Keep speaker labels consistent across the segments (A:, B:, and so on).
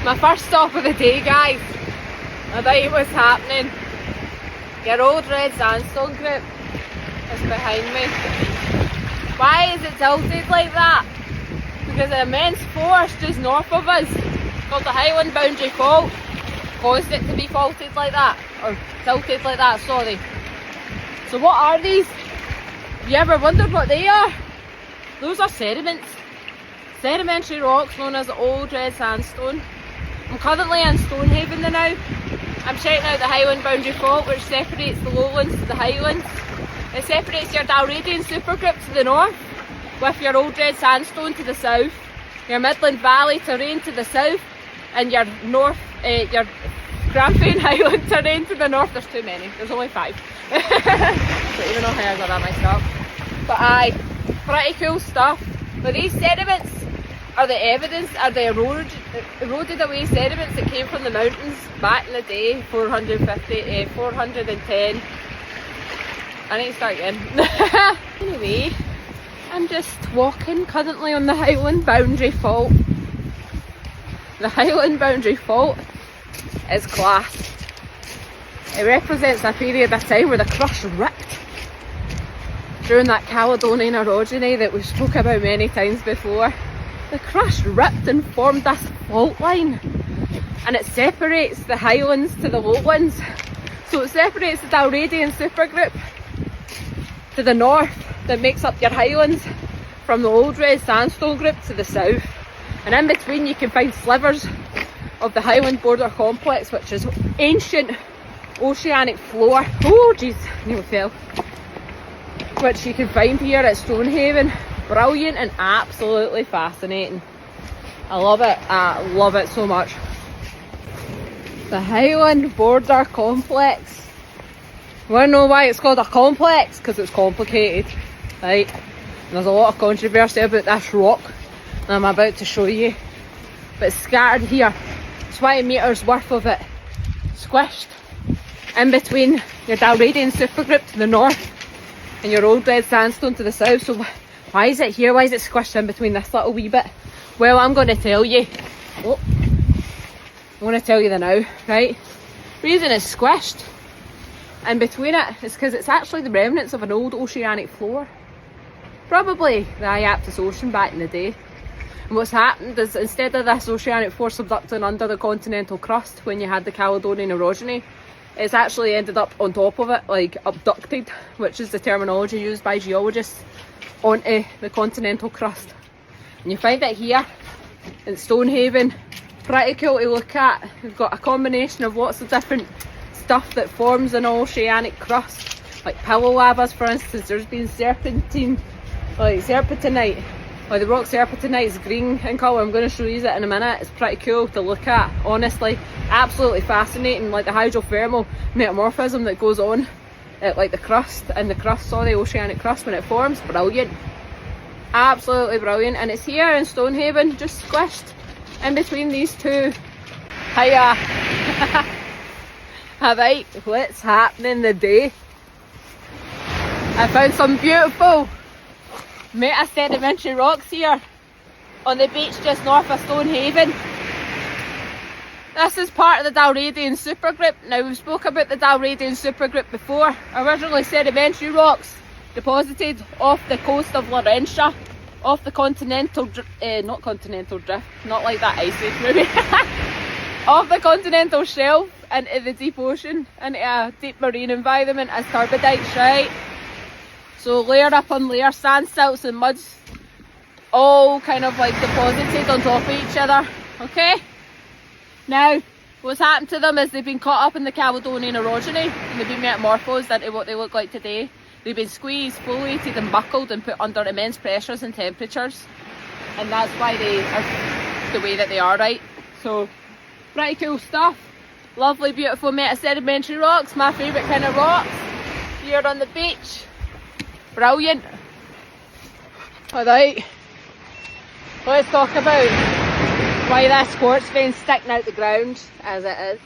A: My first stop of the day, guys. I thought it was happening. Your old red sandstone group is behind me. Why is it tilted like that? Because an immense force just north of us, called the Highland boundary fault, caused it to be faulted like that, or tilted like that, sorry. So what are these? Have you ever wondered what they are? Those are sediments. Sedimentary rocks known as old red sandstone. I'm currently in Stonehaven now. I'm checking out the Highland boundary fault, which separates the lowlands to the highlands. It separates your Dalradian supergroup to the north, with your old red sandstone to the south, your Midland Valley terrain to the south, and your your Grampian Highland terrain to the north. There's too many, there's only 5. Don't even know how I got that myself. But aye, pretty cool stuff. But these sediments are the evidence, are the eroded away sediments that came from the mountains back in the day, 410. I need to start again. Anyway, I'm just walking currently on the Highland boundary fault. The Highland boundary fault is class. It represents a period of time where the crust ripped during that Caledonian orogeny that we spoke about many times before. The crust ripped and formed this fault line, and it separates the highlands to the lowlands. So it separates the Dalradian supergroup to the north that makes up your highlands from the old red sandstone group to the south. And in between you can find slivers of the Highland border complex, which is ancient oceanic floor. Oh jeez, nearly fell. Which you can find here at Stonehaven. Brilliant and absolutely fascinating. I love it so much. The Highland border complex. Wanna know why it's called a complex? Because it's complicated, right? And there's a lot of controversy about this rock that I'm about to show you. But it's scattered here, 20 metres worth of it, squished in between your Dalradian supergroup to the north and your old red sandstone to the south. So why is it here? Why is it squished in between this little wee bit? Well, I'm going to tell you. Oh, I'm going to tell you the now, right? The reason it's squished in between it is because it's actually the remnants of an old oceanic floor. Probably the Iaptus Ocean back in the day. And what's happened is, instead of this oceanic floor subducting under the continental crust when you had the Caledonian orogeny, it's actually ended up on top of it, like abducted, which is the terminology used by geologists, onto the continental crust. And you find it here in Stonehaven. Pretty cool to look at. We've got a combination of lots of different stuff that forms an oceanic crust, like pillow lavas for instance. There's been serpentinite, like the rock serpentinite is green in colour. I'm going to show you it in a minute. It's pretty cool to look at, honestly. Absolutely fascinating, like the hydrothermal metamorphism that goes on at like the crust, the oceanic crust when it forms. Brilliant, absolutely brilliant. And it's here in Stonehaven, just squished in between these two. Hiya. Alright, what's happening today? I found some beautiful meta-sedimentary rocks here on the beach just north of Stonehaven. This is part of the Dalradian supergroup. Now, we've spoke about the Dalradian supergroup before. Originally sedimentary rocks deposited off the coast of Laurentia, off the continental not continental drift, not like that ice age maybe, off the continental shelf into the deep ocean, into a deep marine environment as turbidites, right? So layer upon layer, sand, silts and muds, all kind of like deposited on top of each other, okay? Now, what's happened to them is they've been caught up in the Caledonian orogeny and they've been metamorphosed into what they look like today. They've been squeezed, foliated and buckled and put under immense pressures and temperatures. And that's why they are the way that they are, right? So, pretty cool stuff. Lovely, beautiful meta-sedimentary rocks, my favourite kind of rocks. Here on the beach. Brilliant. Alright, let's talk about why this quartz vein's sticking out the ground as it is.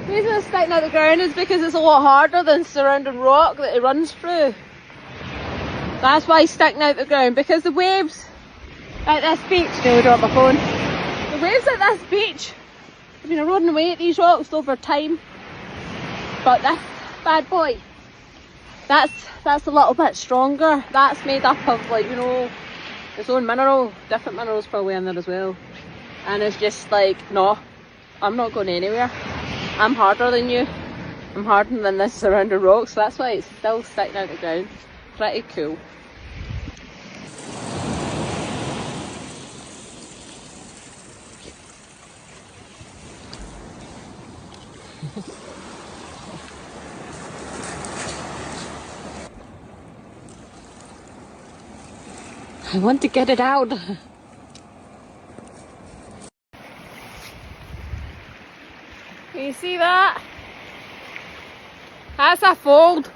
A: The reason it's sticking out the ground is because it's a lot harder than surrounding rock that it runs through. That's why it's sticking out the ground, because the waves at this beach, nearly dropped my phone. The waves at this beach. I've been eroding away at these rocks over time. But this bad boy, that's a little bit stronger. That's made up of, like, you know, its own mineral, different minerals probably in there as well. And it's just like, no, I'm not going anywhere. I'm harder than you. I'm harder than this surrounding rock, so that's why it's still sticking out the ground. Pretty cool. I want to get it out. Can you see that? That's a fold.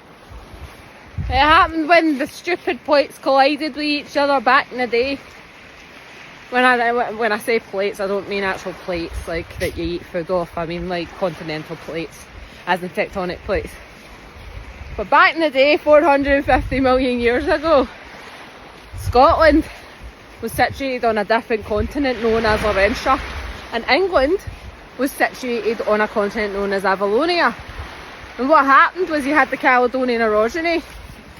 A: It happened when the stupid plates collided with each other back in the day. When I say plates, I don't mean actual plates like that you eat food off. I mean like continental plates, as in tectonic plates. But back in the day, 450 million years ago, Scotland was situated on a different continent known as Laurentia, and England was situated on a continent known as Avalonia. And what happened was you had the Caledonian orogeny,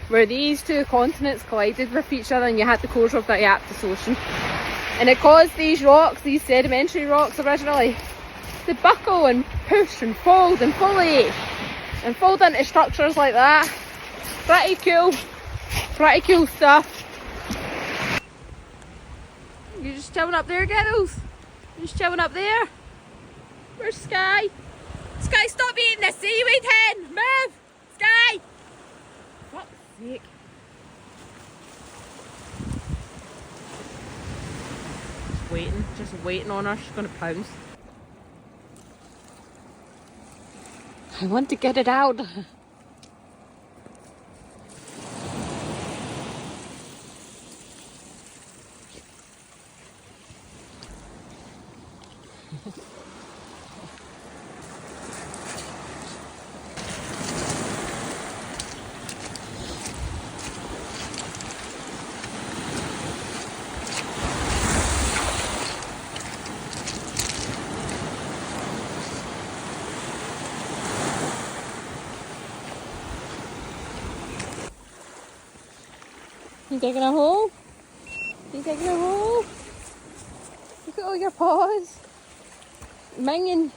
A: where these two continents collided with each other, and you had the closure of the Iaptus Ocean. And it caused these rocks, these sedimentary rocks originally, to buckle and push and fold and foliate and fold into structures like that. Pretty cool stuff. You're just chilling up there, kiddos? You're just chilling up there? Where's Sky? Sky, stop eating the seaweed hen! Move! Sky! Fuck's sake. Just waiting on her. She's gonna pounce. I want to get it out. You digging a hole? You digging a hole? Look at all your paws. Minging.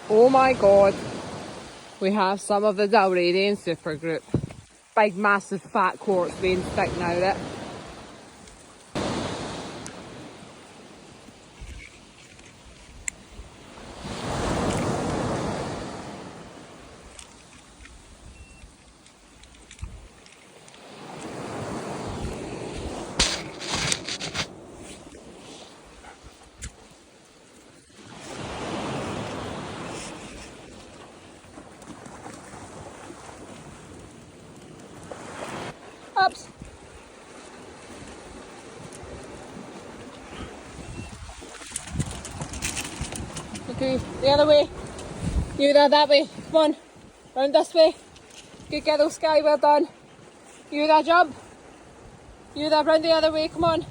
A: Oh my god. We have some of the Dalradian supergroup. Big massive fat quartz veins sticking out of it. Ups. Okay, the other way. You there, that way. Come on. Round this way. Good girl, Sky, well done. You there, jump. You there, round the other way, come on.